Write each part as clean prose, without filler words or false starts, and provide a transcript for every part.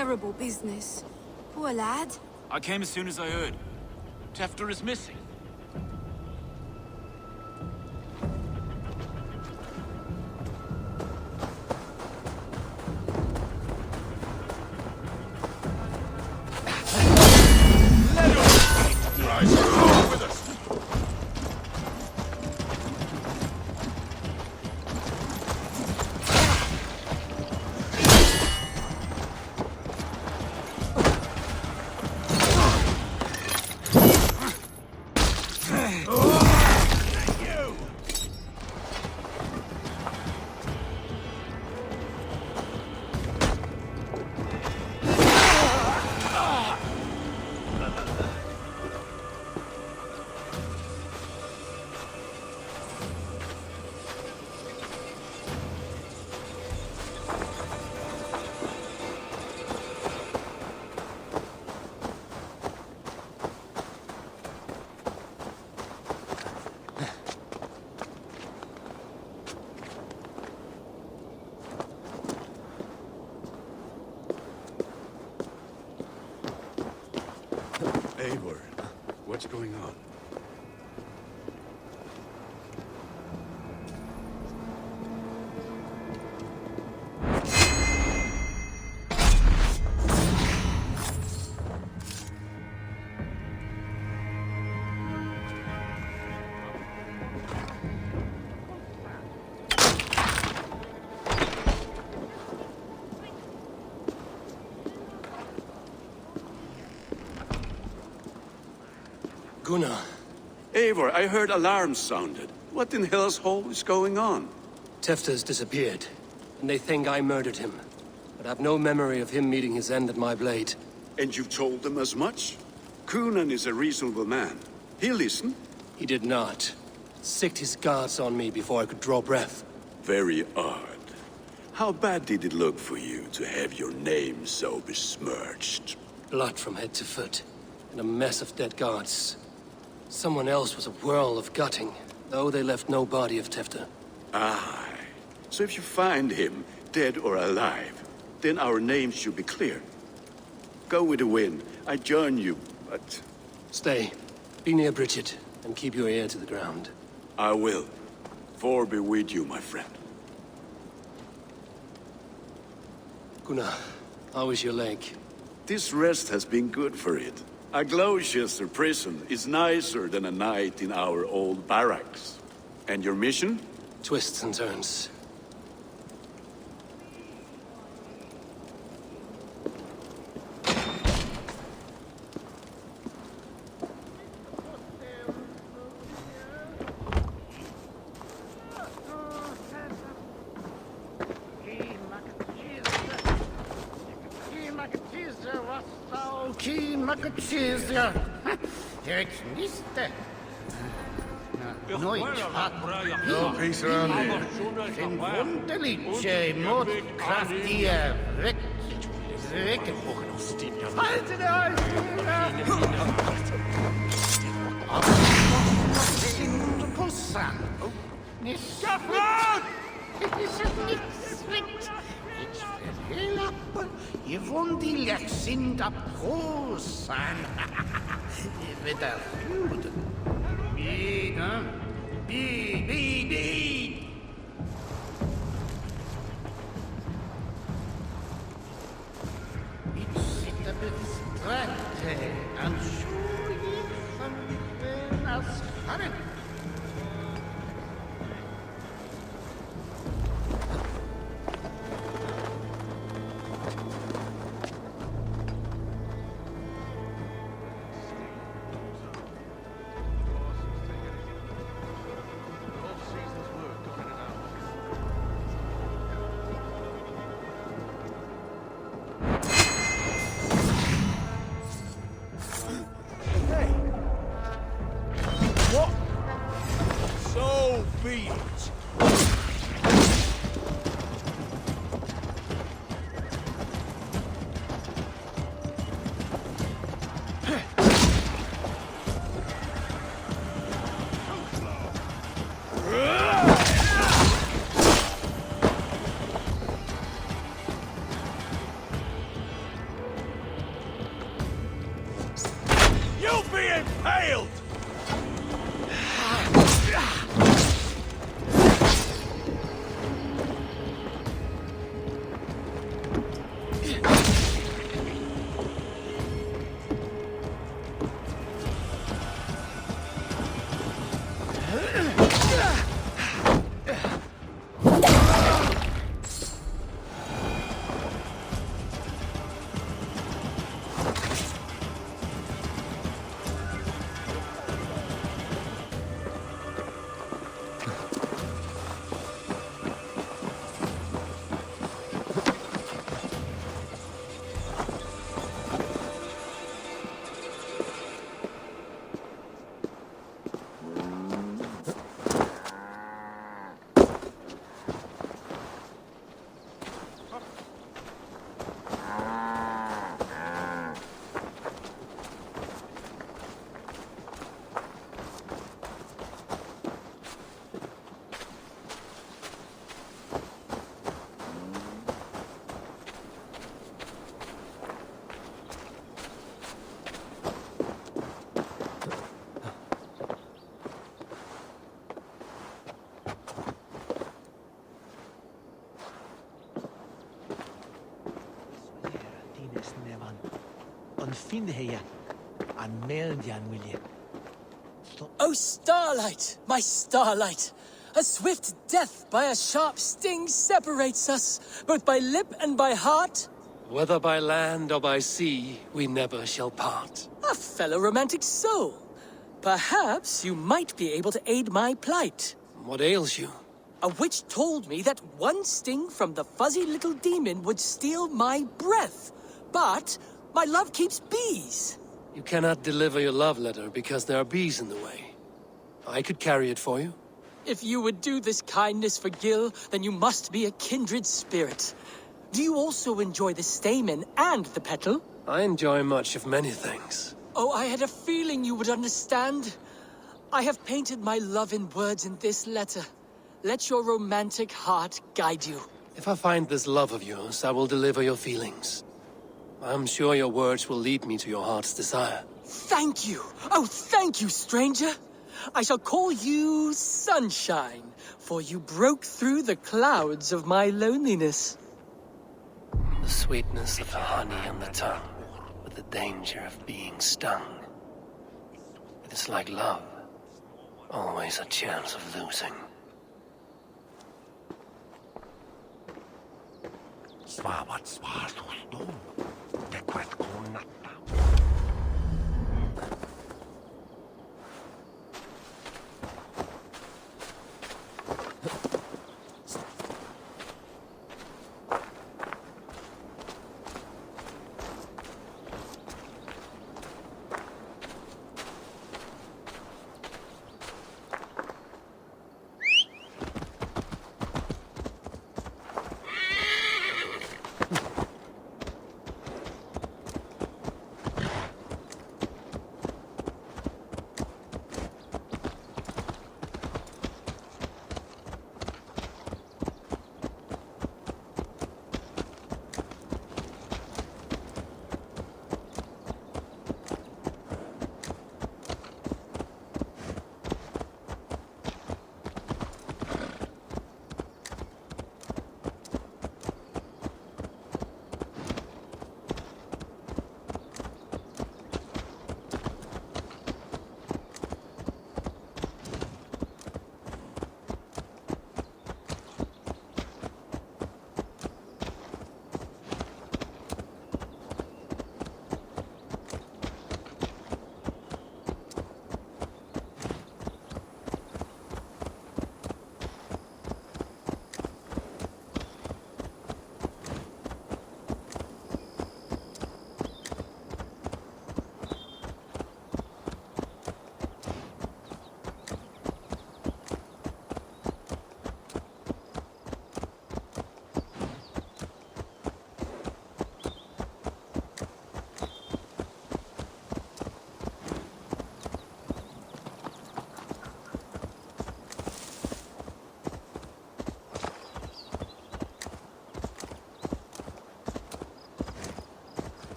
terrible business. Poor lad. I came as soon as I heard. Tefter is missing. Eivor, what's going on? Gunnar. Eivor, I heard alarms sounded. What in hell's hole is going on? Tefter's disappeared, and they think I murdered him. But I've no memory of him meeting his end at my blade. And you've told them as much? Kunan is a reasonable man. He'll listen. He did not. Sicked his guards on me before I could draw breath. Very odd. How bad did it look for you to have your name so besmirched? Blood from head to foot, and a mess of dead guards. Someone else was a whirl of gutting, though they left no body of Tefter. Aye. So if you find him, dead or alive, then our names should be clear. Go with the wind. I join you, but... Stay. Be near Bridget, and keep your ear to the ground. I will. For be with you, my friend. Gunnar, how is your leg? This rest has been good for it. A Gloucester prison is nicer than a night in our old barracks. And your mission? Twists and turns. No peace around here. Wunderliche, mordkraftige, Haltet euch! Pussan! Nicht Je wunderlich sind ab Pussan! Wieder Juden! Wie, ne? Wie! Ich sitte bestrette an Schuhe von als Harren. I failed! Oh, Starlight, my Starlight! A swift death by a sharp sting separates us, both by lip and by heart. Whether by land or by sea, we never shall part. A fellow romantic soul. Perhaps you might be able to aid my plight. What ails you? A witch told me that one sting from the fuzzy little demon would steal my breath. But my love keeps bees. You cannot deliver your love letter because there are bees in the way. I could carry it for you. If you would do this kindness for Gil, then you must be a kindred spirit. Do you also enjoy the stamen and the petal? I enjoy much of many things. Oh, I had a feeling you would understand. I have painted my love in words in this letter. Let your romantic heart guide you. If I find this love of yours, I will deliver your feelings. I'm sure your words will lead me to your heart's desire. Thank you! Oh, thank you, stranger! I shall call you Sunshine, for you broke through the clouds of my loneliness. The sweetness of the honey on the tongue, with the danger of being stung. It is like love, always a chance of losing.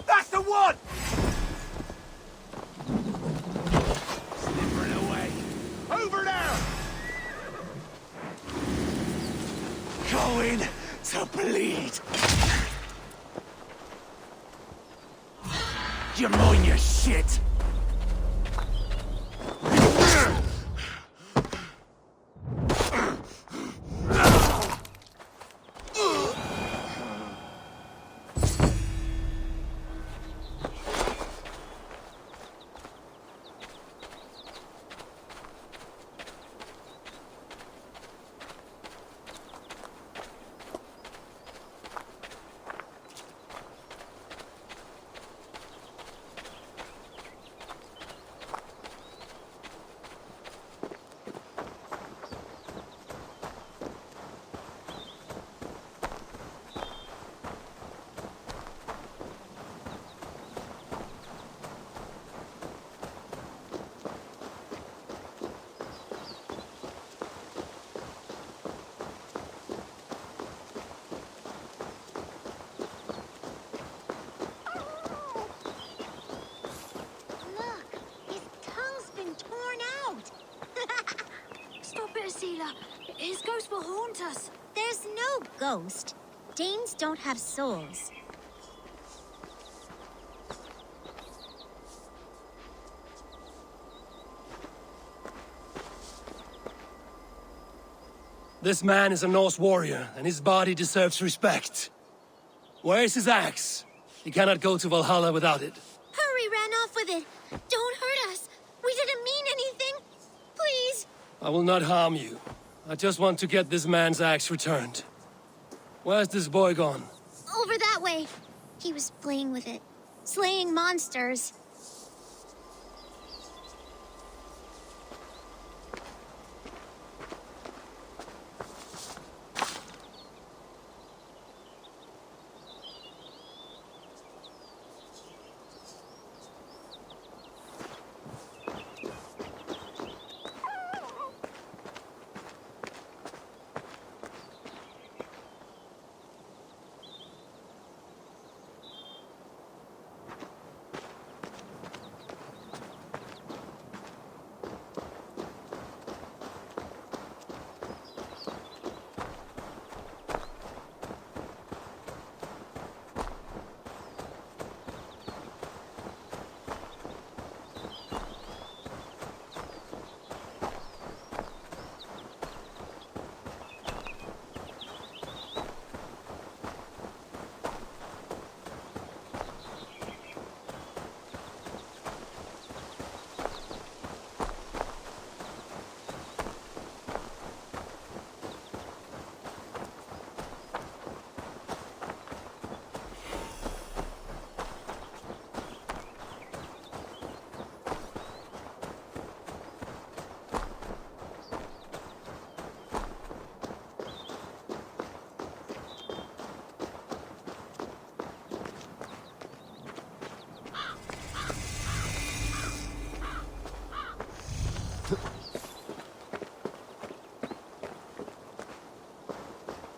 That's the one! Slippering away. Over there! Going to bleed. You mind your shit? His ghost will haunt us. There's no ghost. Danes don't have souls. This man is a Norse warrior, and his body deserves respect. Where is his axe? He cannot go to Valhalla without it. Hurry ran off with it. Don't hurt us. We didn't mean anything. Please. I will not harm you. I just want to get this man's axe returned. Where's this boy gone? Over that way. He was playing with it. Slaying monsters.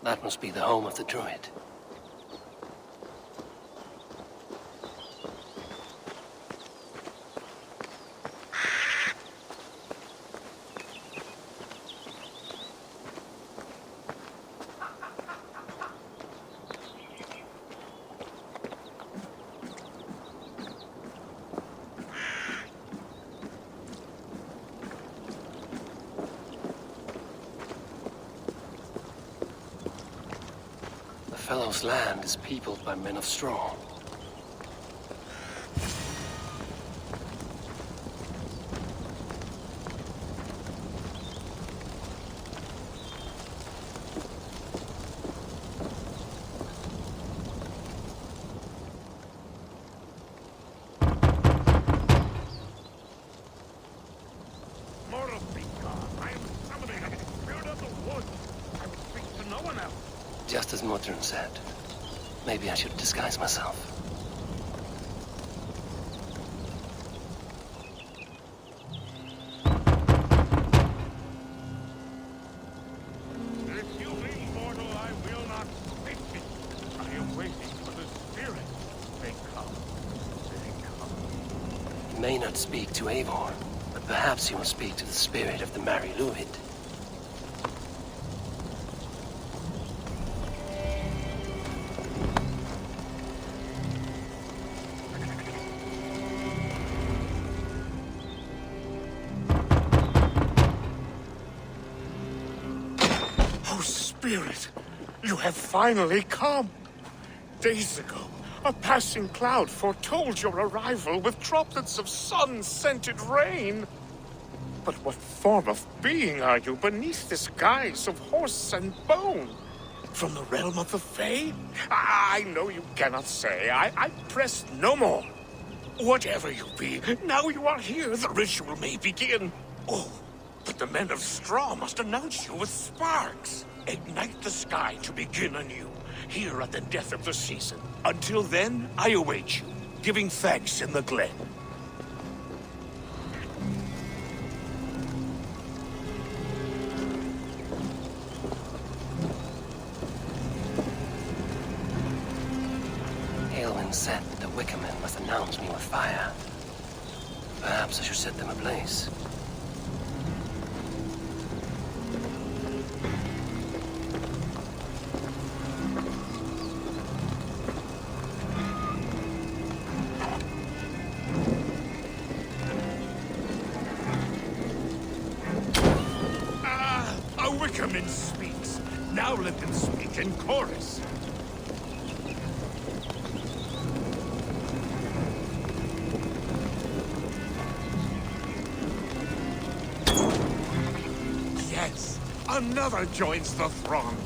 That must be the home of the druid. The fellow's land is peopled by men of straw. Mortal be gone. I am summoning a spirit of the woods. I will speak to no one else. Just as Mudrun said. Maybe I should disguise myself. If you be mortal, I will not speak it. I am waiting for the spirit. may not speak to Eivor, but perhaps he will speak to the spirit of the Mari Luid. Oh, Spirit, you have finally come. Days ago, a passing cloud foretold your arrival with droplets of sun-scented rain. But what form of being are you beneath this guise of horse and bone? From the realm of the Fae? I know you cannot say. I press no more. Whatever you be, now you are here, the ritual may begin. Oh, but the men of Straw must announce you with sparks. Ignite the sky to begin anew, here at the death of the season. Until then, I await you, giving thanks in the glen. Aelwyn said that the Wickermen must announce me with fire. Perhaps I should set them ablaze. A Wickerman speaks. Now let them speak in chorus. Yes, another joins the throng.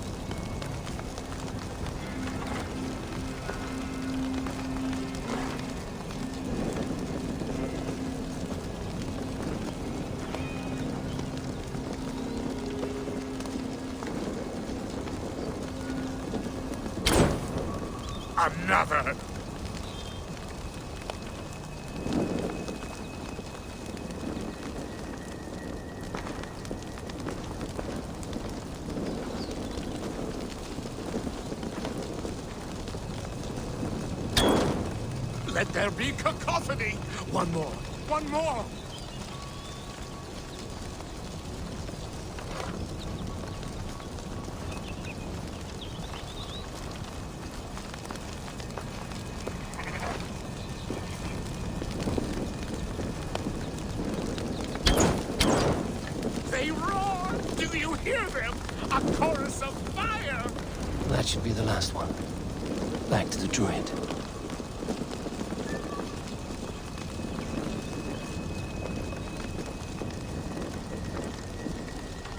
Another. Let there be cacophony. One more. One more. They roar! Do you hear them? A chorus of fire! That should be the last one. Back to the druid.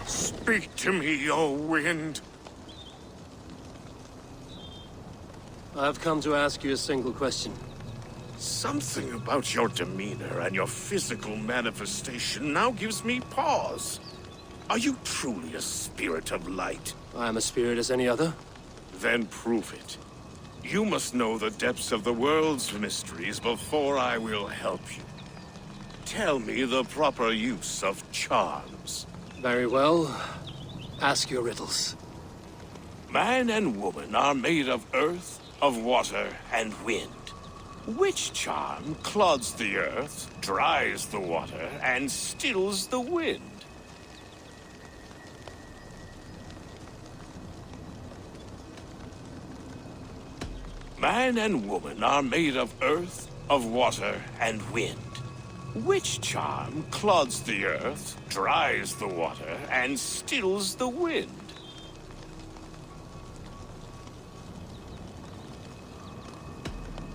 Speak to me, O wind. I've come to ask you a single question. Something about your demeanor and your physical manifestation now gives me pause. Are you truly a spirit of light? I am a spirit as any other. Then prove it. You must know the depths of the world's mysteries before I will help you. Tell me the proper use of charms. Very well. Ask your riddles. Man and woman are made of earth, of water, and wind. Which charm clods the earth, dries the water, and stills the wind? Man and woman are made of earth, of water, and wind. Which charm clods the earth, dries the water, and stills the wind?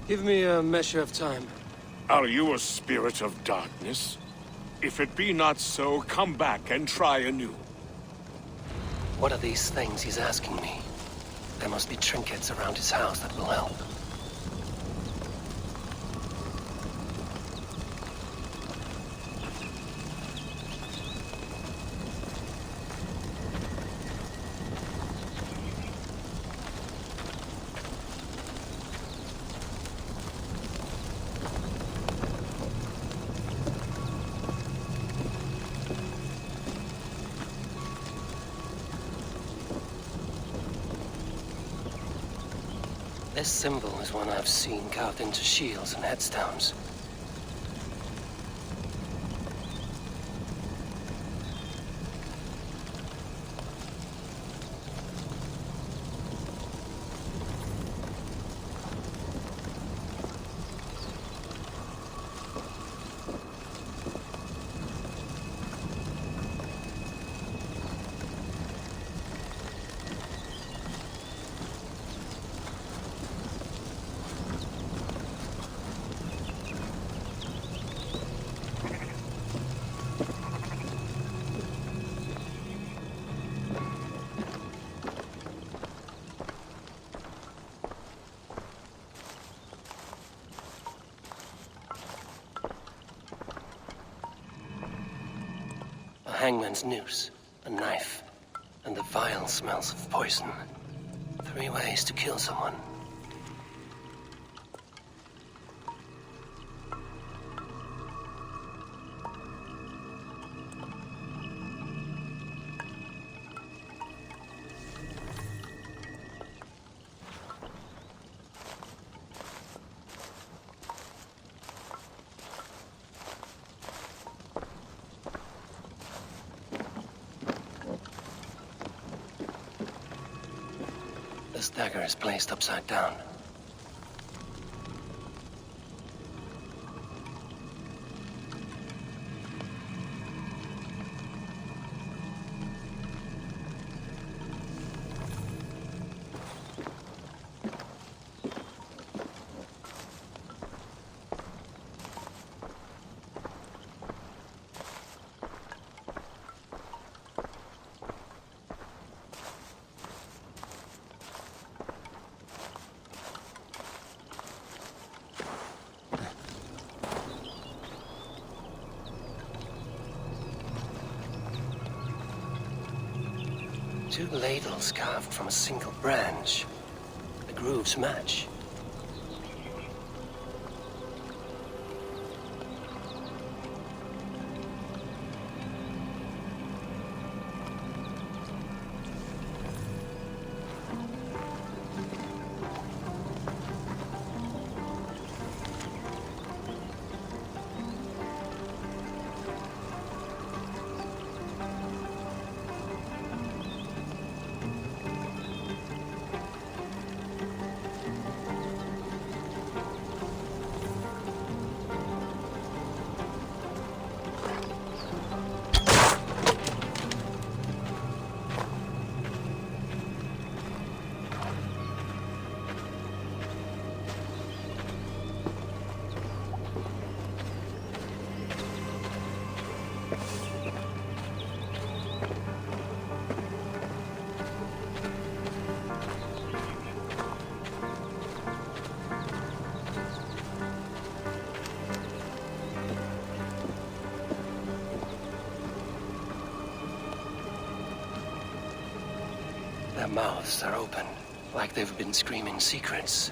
Give me a measure of time. Are you a spirit of darkness? If it be not so, come back and try anew. What are these things he's asking me? There must be trinkets around his house that will help. This symbol is one I've seen carved into shields and headstones. hangman's noose, a knife, and the vile smells of poison. 3 ways to kill someone. This dagger is placed upside down. Two ladles carved from a single branch. The grooves match. Their mouths are open, like they've been screaming secrets.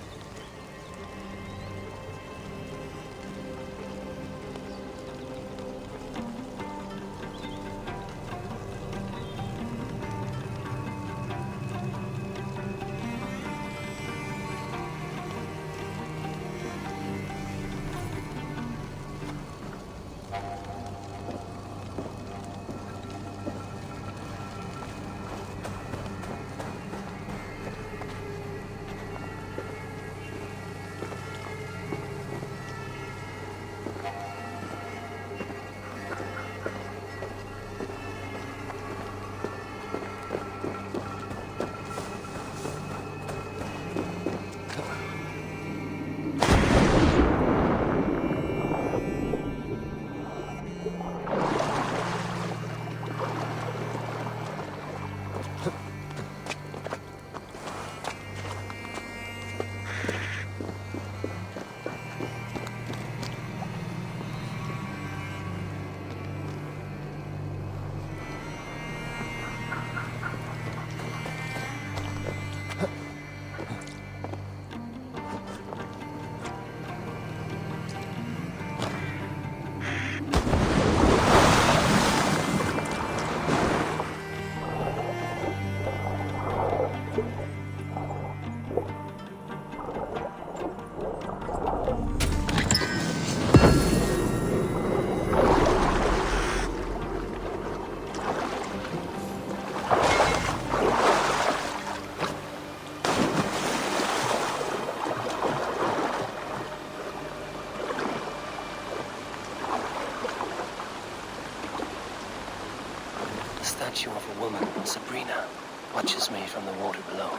The statue of a woman, Sabrina, watches me from the water below.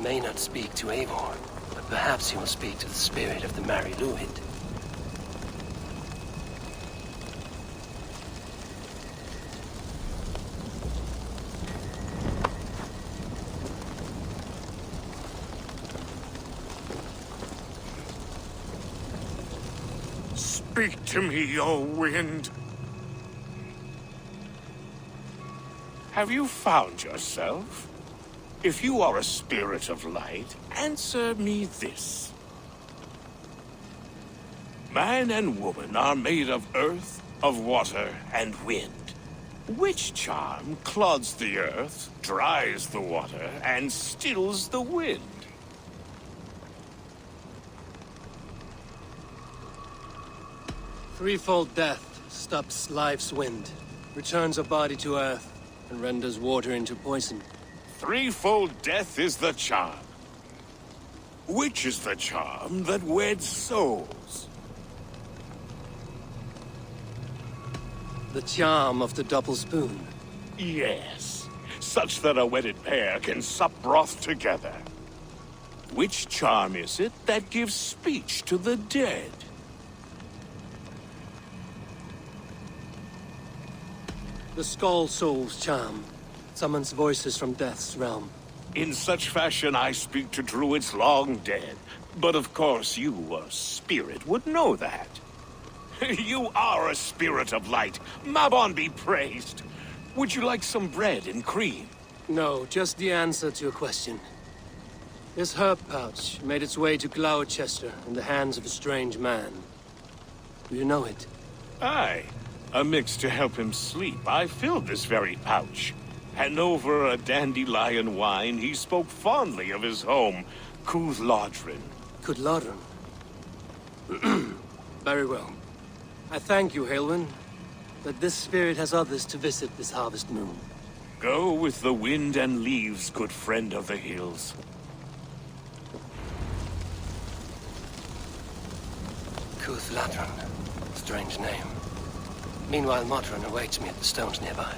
may not speak to Eivor, but perhaps he will speak to the spirit of the Mary Luid. Speak to me, O wind. Have you found yourself? If you are a spirit of light, answer me this. Man and woman are made of earth, of water, and wind. Which charm clods the earth, dries the water, and stills the wind? Threefold death stops life's wind, returns a body to earth, and renders water into poison. Threefold death is the charm. Which is the charm that weds souls? The charm of the double spoon. Yes, such that a wedded pair can sup broth together. Which charm is it that gives speech to the dead? The Skull Soul's charm summons voices from death's realm. In such fashion I speak to druids long dead. But of course you, a spirit, would know that. You are a spirit of light. Mabon be praised. Would you like some bread and cream? No, just the answer to your question. This herb pouch made its way to Gloucester in the hands of a strange man. Do you know it? Aye. A mix to help him sleep. I filled this very pouch. And over a dandelion wine, he spoke fondly of his home, Cúthládrin. Cúthládrin? Very well. I thank you, Haelwyn, but this spirit has others to visit this harvest moon. Go with the wind and leaves, good friend of the hills. Cúthládrin. Strange name. Meanwhile, Modron awaits me at the stones nearby.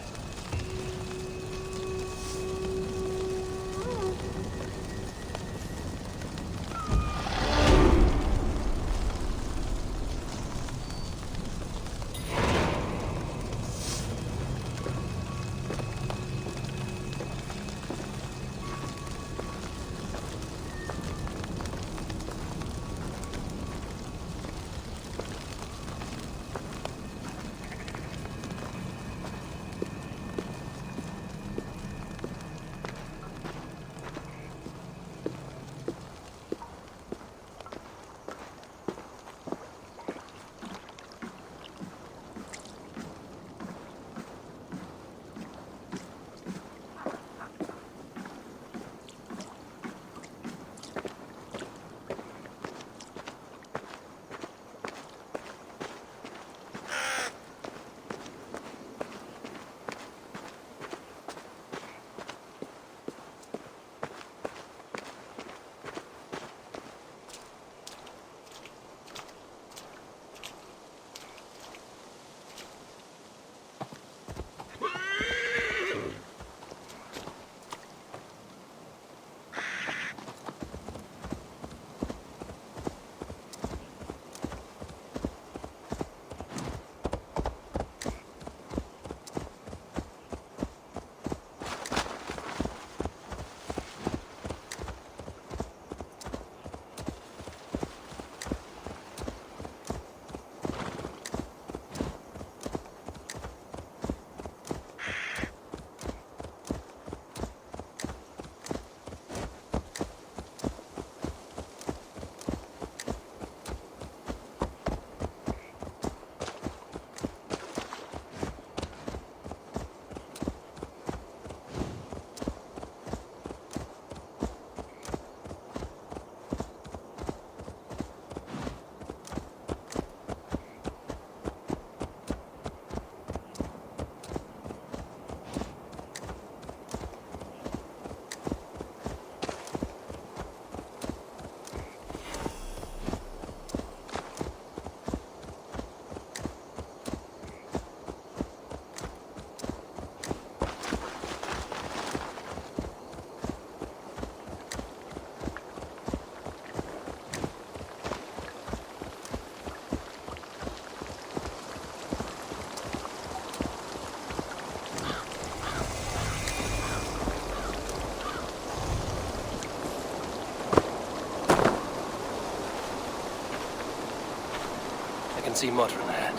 can see Modron ahead.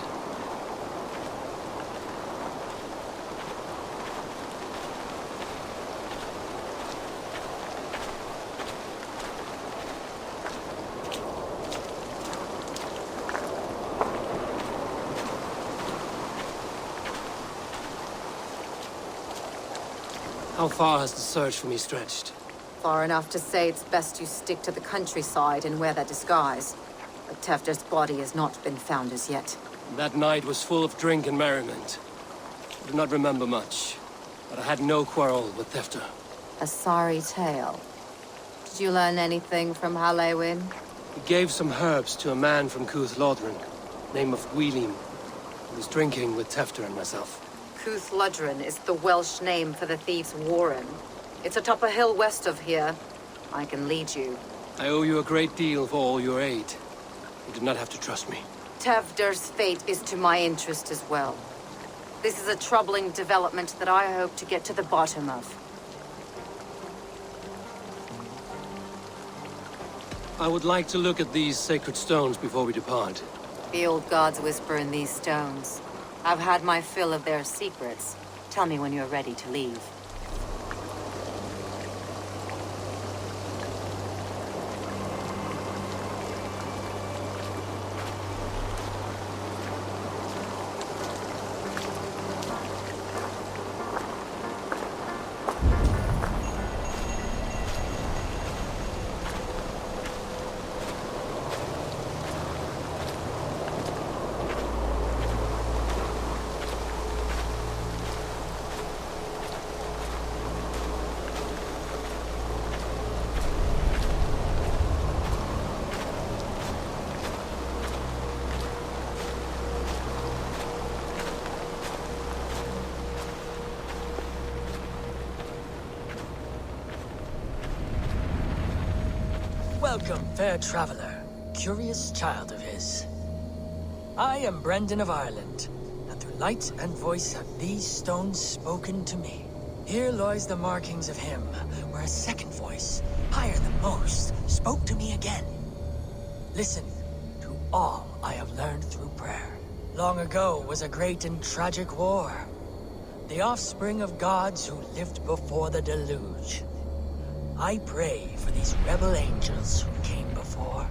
How far has the search for me stretched? Far enough to say it's best you stick to the countryside and wear that disguise. But Tefder's body has not been found as yet. That night was full of drink and merriment. I do not remember much, but I had no quarrel with Tefder. A sorry tale. Did you learn anything from Halewin? He gave some herbs to a man from Cuth Lodren, name of Gwilym. He was drinking with Tefder and myself. Cuth Lodren is the Welsh name for the thieves' warren. It's atop a hill west of here. I can lead you. I owe you a great deal for all your aid. You did not have to trust me. Tefder's fate is to my interest as well. This is a troubling development that I hope to get to the bottom of. I would like to look at these sacred stones before we depart. The old gods whisper in these stones. I've had my fill of their secrets. Tell me when you're ready to leave. Welcome, fair traveler, curious child of his. I am Brendan of Ireland, and through light and voice have these stones spoken to me. Here lies the markings of him, where a second voice, higher than most, spoke to me again. Listen to all I have learned through prayer. Long ago was a great and tragic war. The offspring of gods who lived before the deluge. I pray for these rebel angels who came before.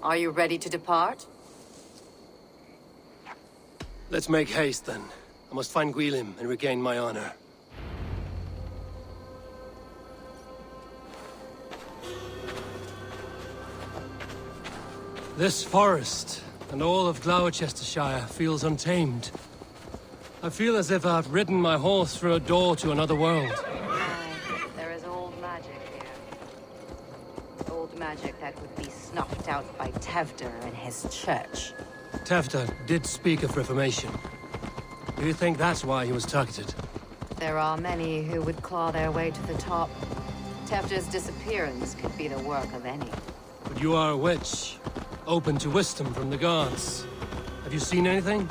Are you ready to depart? Let's make haste, then. I must find Gwilym and regain my honor. This forest, and all of Gloucestershire, feels untamed. I feel as if I've ridden my horse through a door to another world. There is old magic here. Old magic that would be snuffed out by Tefder and his church. Tefder did speak of reformation. Do you think that's why he was targeted? There are many who would claw their way to the top. Tefder's disappearance could be the work of any. But you are a witch, open to wisdom from the gods. Have you seen anything?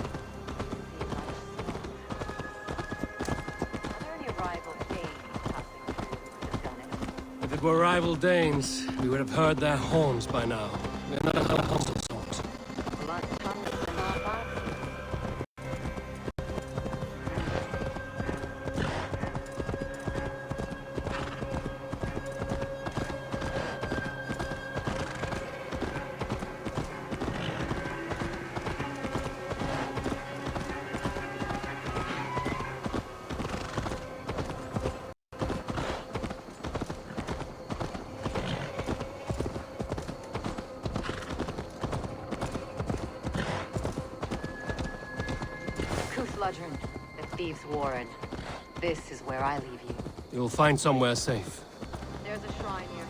If it were rival Danes, we would have heard their horns by now. We are not a hostile sort. Squadron, the Thieves' Warren. This is where I leave you. You'll find somewhere safe. There's a shrine here.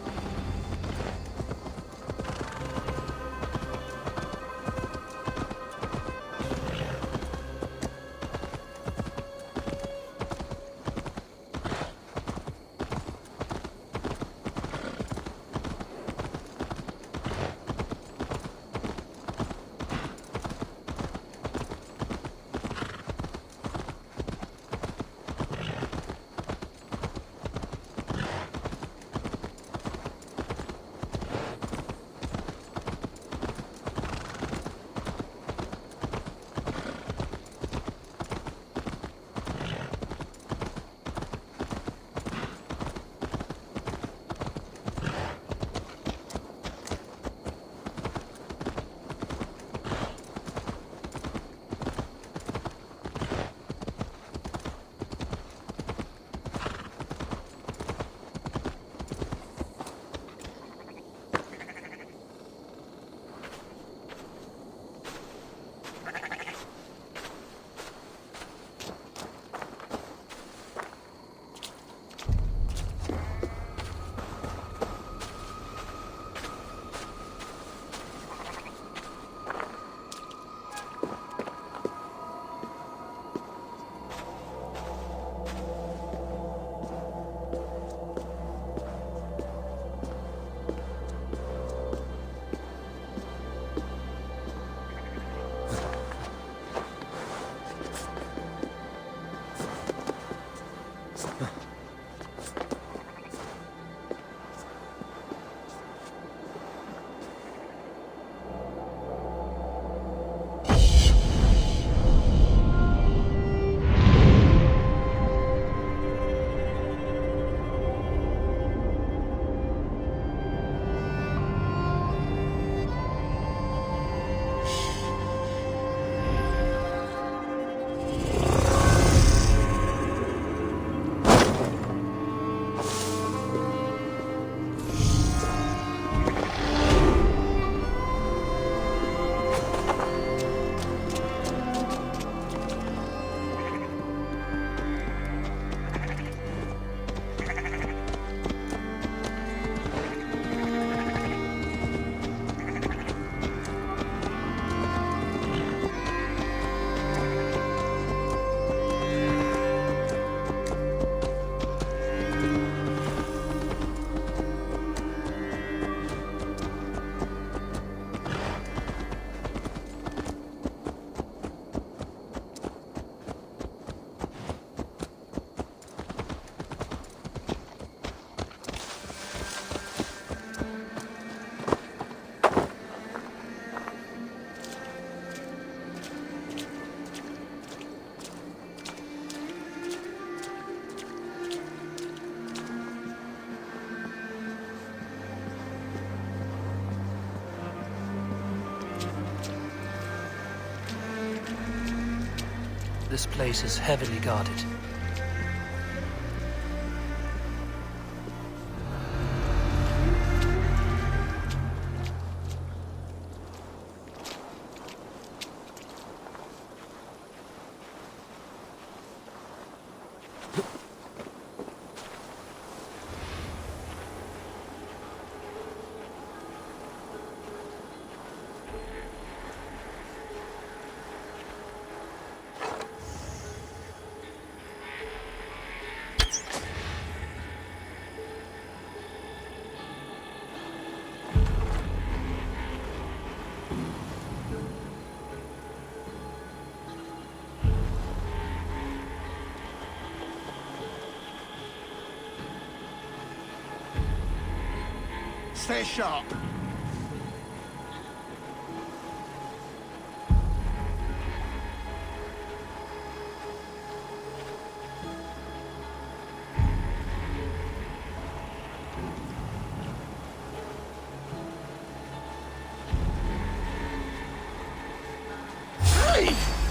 This place is heavily guarded. Stay sharp.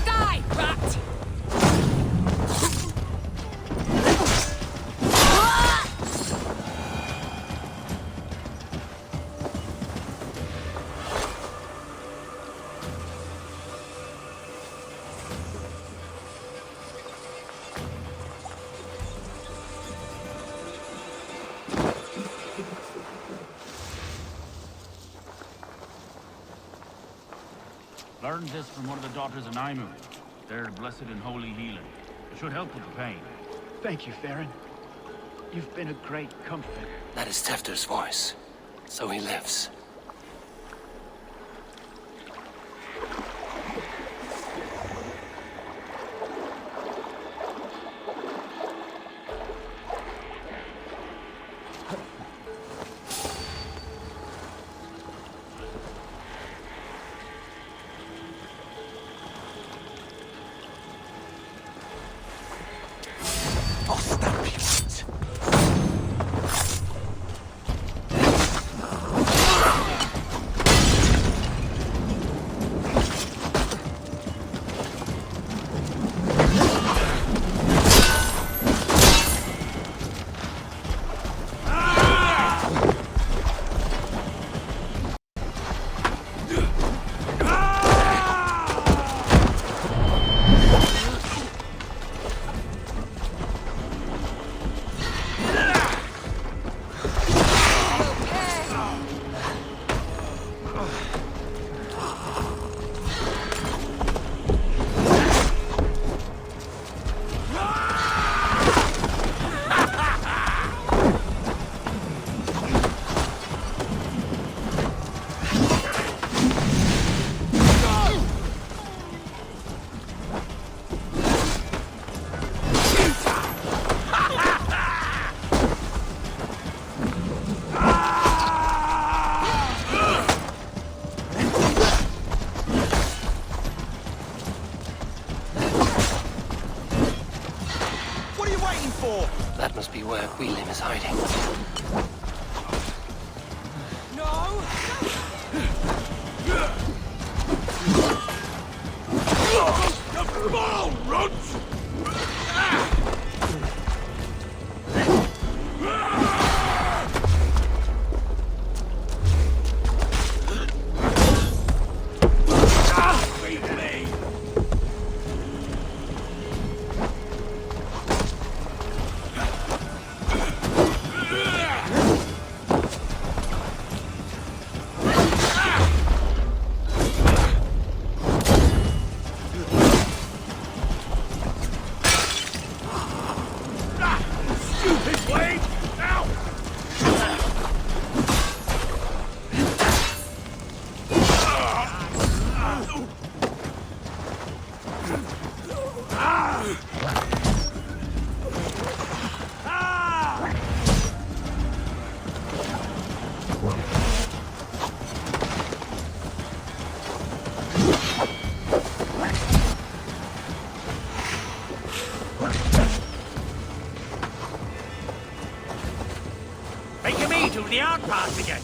Die, rat! Learned this from one of the daughters of Naimu. Their blessed and holy healing. It should help with the pain. Thank you, Farron. You've been a great comfort. That is Tefter's voice. So he lives. That must be where Wheelim is hiding. Making me do the outpass again.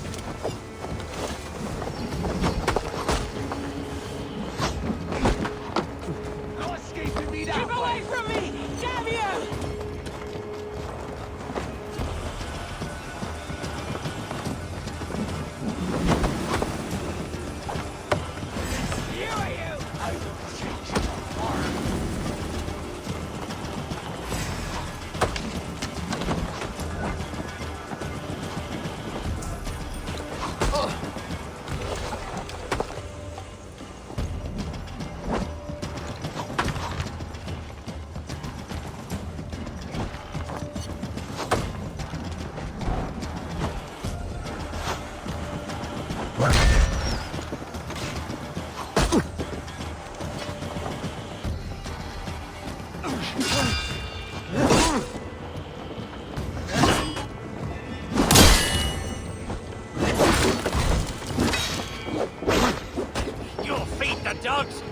No escaping me that Keep away from me! Damn you! You'll feed the dogs!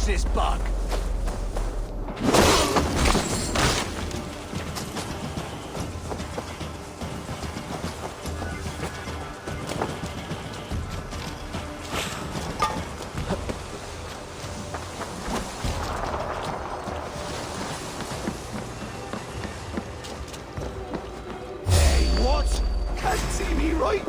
This bug. Hey, what? Can't see me, right?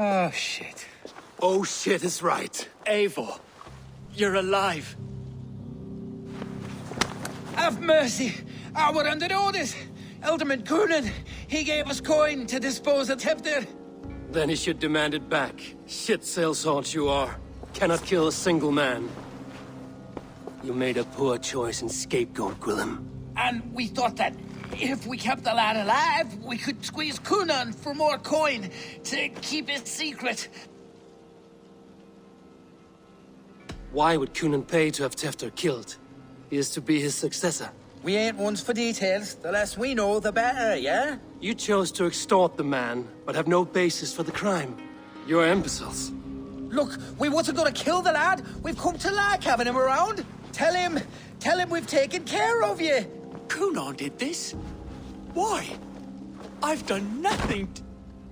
Oh, shit. Oh shit is right. Eivor, you're alive. Have mercy. We're under orders. Alderman Coonan, he gave us coin to dispose of Tevdir. Then he should demand it back. Shit saleshaunch you are. Cannot kill a single man. You made a poor choice in scapegoat, Gwillem. And we thought that if we kept the lad alive, we could squeeze Coonan for more coin to keep it secret. Why would Coonan pay to have Tefter killed? He is to be his successor. We ain't ones for details. The less we know, the better, yeah? You chose to extort the man, but have no basis for the crime. You're imbeciles. Look, we wasn't gonna kill the lad. We've come to like having him around. Tell him we've taken care of you. Coonan did this? Why? I've done nothing.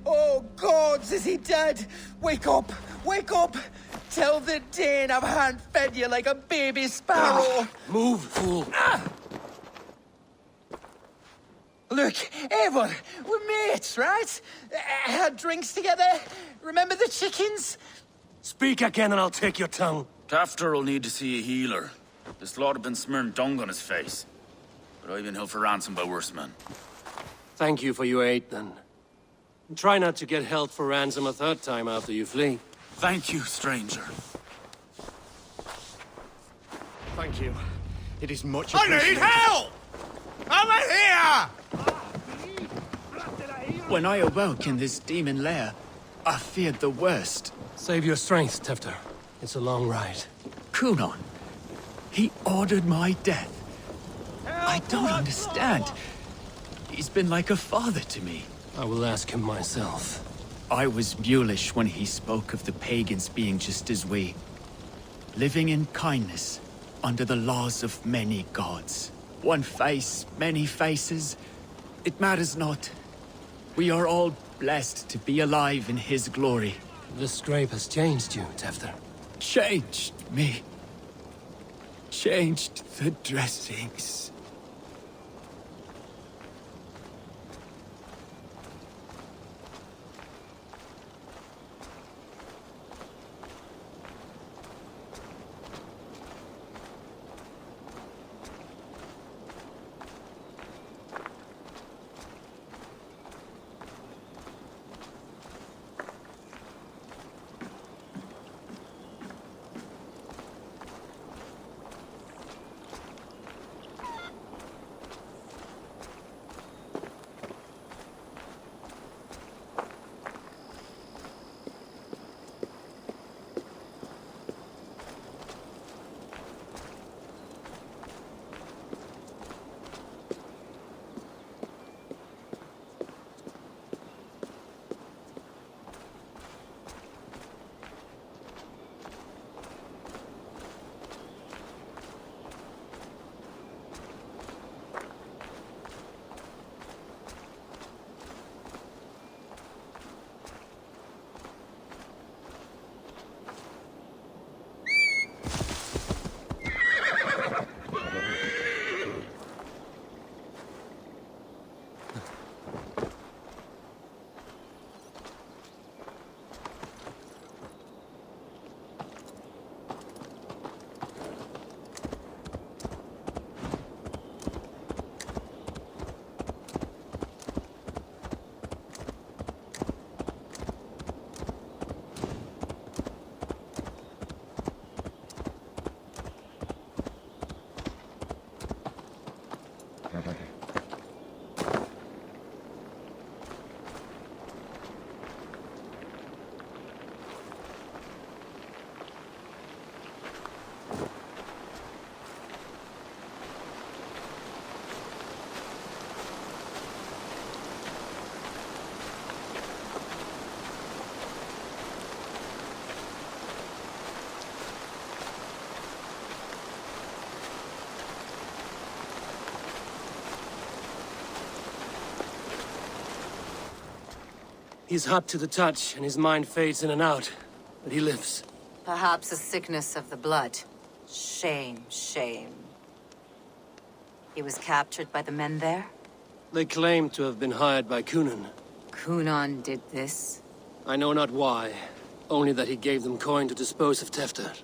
Oh, gods, is he dead? Wake up! Wake up! Tell the Dane I've hand-fed you like a baby sparrow. Move, fool. Look, Eivor, we're mates, right? Had drinks together. Remember the chickens? Speak again and I'll take your tongue. Tafter will need to see a healer. This lot have been smearing dung on his face. But I've been held for ransom by worse men. Thank you for your aid, then. And try not to get held for ransom a third time after you flee. Thank you, stranger. Thank you. It is much I appreciated. need help! Over here! When I awoke in this demon lair, I feared the worst. Save your strength, Tefter. It's a long ride. Coonan, he ordered my death. I don't understand. He's been like a father to me. I will ask him myself. I was mulish when he spoke of the pagans being just as we. Living in kindness, under the laws of many gods. One face, many faces. It matters not. We are all blessed to be alive in his glory. The scrape has changed you, Tefter. Changed me. Changed the dressings. He's hot to the touch, and his mind fades in and out. But he lives. Perhaps a sickness of the blood. Shame, shame. He was captured by the men there? They claim to have been hired by Coonan. Coonan did this? I know not why, only that he gave them coin to dispose of Tefter.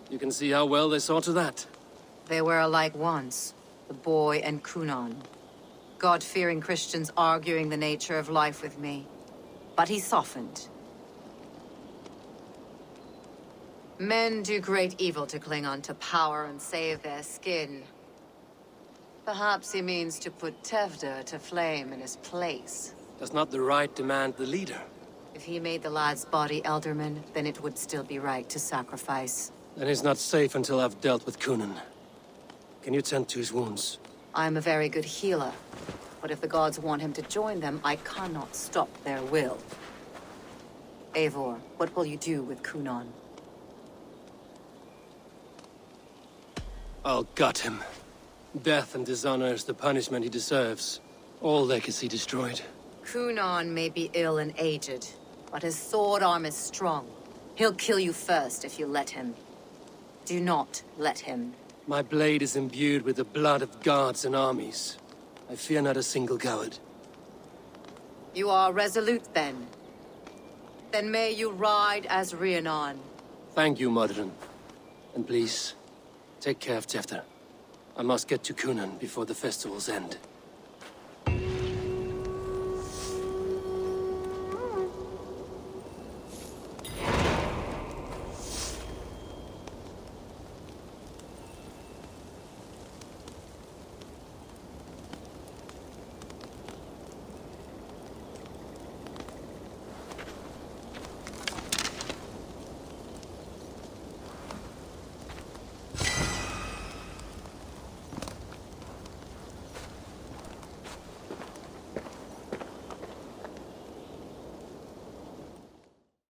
You can see how well they saw to that. They were alike once, the boy and Kunan. God-fearing Christians arguing the nature of life with me. But he softened. Men do great evil to cling on to power and save their skin. Perhaps he means to put Tevder to flame in his place. Does not the right demand the leader? If he made the lad's body Elderman, then it would still be right to sacrifice. Then he's not safe until I've dealt with Kunan. Can you tend to his wounds? I'm a very good healer. But if the gods want him to join them, I cannot stop their will. Eivor, what will you do with Kunan? I'll gut him. Death and dishonor is the punishment he deserves. All legacy destroyed. Kunan may be ill and aged, but his sword arm is strong. He'll kill you first if you let him. Do not let him. My blade is imbued with the blood of gods and armies. I fear not a single coward. You are resolute, then. Then may you ride as Rhiannon. Thank you, Modron. And please, take care of Tefter. I must get to Kunan before the festivals end.